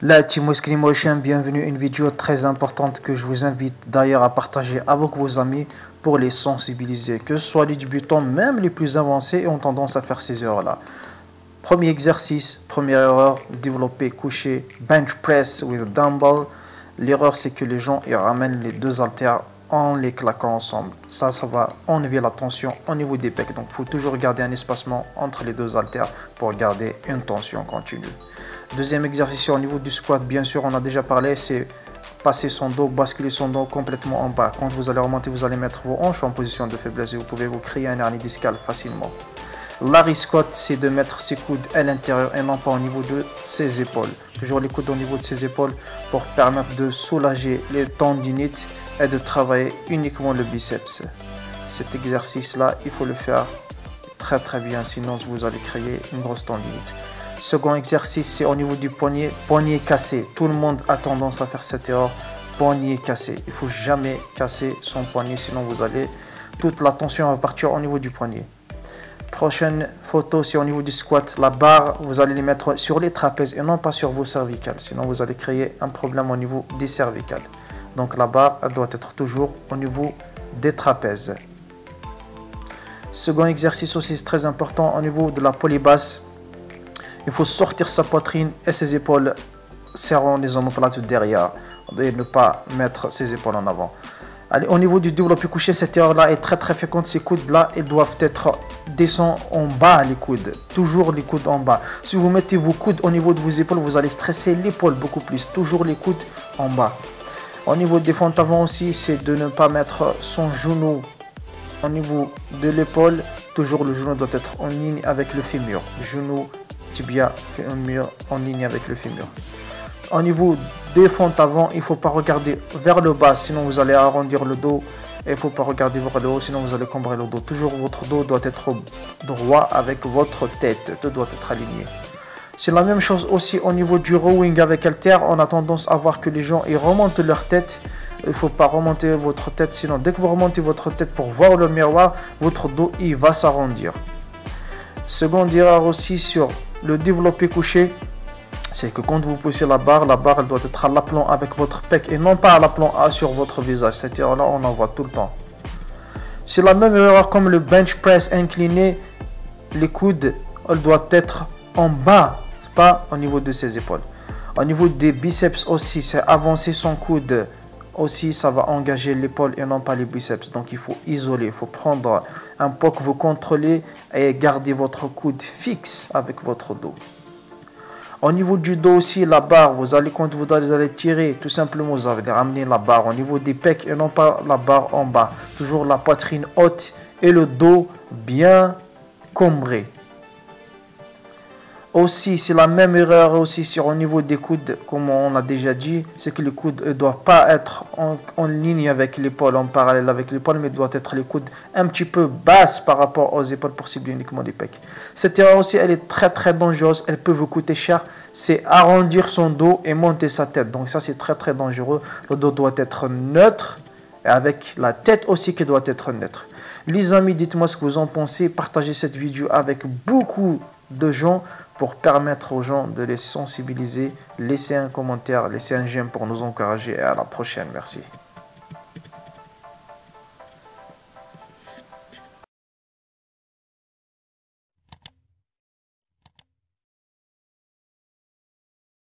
La Team Motion, bienvenue à une vidéo très importante que je vous invite d'ailleurs à partager avec vos amis pour les sensibiliser. Que ce soit les débutants, même les plus avancés ont tendance à faire ces erreurs-là. Premier exercice, première erreur, développer couché, bench press with dumbbell. L'erreur c'est que les gens ils ramènent les deux haltères en les claquant ensemble. Ça va enlever la tension au niveau des pecs. Donc il faut toujours garder un espacement entre les deux haltères pour garder une tension continue. Deuxième exercice au niveau du squat, bien sûr, on a déjà parlé, c'est passer son dos, basculer son dos complètement en bas. Quand vous allez remonter, vous allez mettre vos hanches en position de faiblesse et vous pouvez vous créer un hernie discale facilement. Larry Scott, c'est de mettre ses coudes à l'intérieur et non pas au niveau de ses épaules. Toujours les coudes au niveau de ses épaules pour permettre de soulager les tendinites et de travailler uniquement le biceps. Cet exercice-là, il faut le faire très bien, sinon vous allez créer une grosse tendinite. Second exercice, c'est au niveau du poignet, poignet cassé. Tout le monde a tendance à faire cette erreur, poignet cassé. Il ne faut jamais casser son poignet, sinon vous allez, toute la tension va partir au niveau du poignet. Prochaine photo, c'est au niveau du squat. La barre, vous allez les mettre sur les trapèzes et non pas sur vos cervicales. Sinon, vous allez créer un problème au niveau des cervicales. Donc la barre, elle doit être toujours au niveau des trapèzes. Second exercice aussi, c'est très important au niveau de la polybasse. Il faut sortir sa poitrine et ses épaules serrant les omoplates derrière et ne pas mettre ses épaules en avant. Allez, au niveau du développé couché, cette erreur-là est très fréquente. Ces coudes-là, ils doivent être descendus en bas, les coudes. Toujours les coudes en bas. Si vous mettez vos coudes au niveau de vos épaules, vous allez stresser l'épaule beaucoup plus. Toujours les coudes en bas. Au niveau des fentes avant aussi, c'est de ne pas mettre son genou au niveau de l'épaule. Toujours le genou doit être en ligne avec le fémur. Le genou, tibia, fémur en ligne avec le fémur. Au niveau des fentes avant, il ne faut pas regarder vers le bas, sinon vous allez arrondir le dos. Et il ne faut pas regarder vers le haut, sinon vous allez combrer le dos. Toujours votre dos doit être droit avec votre tête. Tout doit être aligné. C'est la même chose aussi au niveau du rowing avec halter. On a tendance à voir que les gens ils remontent leur tête. Il ne faut pas remonter votre tête, sinon dès que vous remontez votre tête pour voir le miroir, votre dos il va s'arrondir. Seconde erreur aussi sur le développé couché, c'est que quand vous poussez la barre elle doit être à l'aplomb avec votre pec et non pas à l'aplomb sur votre visage. Cette erreur là on en voit tout le temps. C'est la même erreur comme le bench press incliné. Les coudes elles doivent être en bas, pas au niveau de ses épaules. Au niveau des biceps aussi, c'est avancer son coude aussi, ça va engager l'épaule et non pas les biceps. Donc il faut isoler, il faut prendre un poids que vous contrôlez et garder votre coude fixe avec votre dos. Au niveau du dos aussi, la barre, quand vous allez tirer, tout simplement, vous allez ramener la barre au niveau des pecs et non pas la barre en bas. Toujours la poitrine haute et le dos bien cambré. Aussi, c'est la même erreur aussi sur au niveau des coudes, comme on a déjà dit, c'est que les coudes ne doivent pas être en ligne avec l'épaule, en parallèle avec l'épaule, mais doivent être les coudes un petit peu basses par rapport aux épaules pour cibler uniquement les pecs. Cette erreur aussi, elle est très dangereuse, elle peut vous coûter cher, c'est arrondir son dos et monter sa tête. Donc ça, c'est très dangereux. Le dos doit être neutre, et avec la tête aussi qui doit être neutre. Les amis, dites-moi ce que vous en pensez, partagez cette vidéo avec beaucoup de gens, pour permettre aux gens de les sensibiliser. Laissez un commentaire, laissez un j'aime pour nous encourager et à la prochaine. Merci.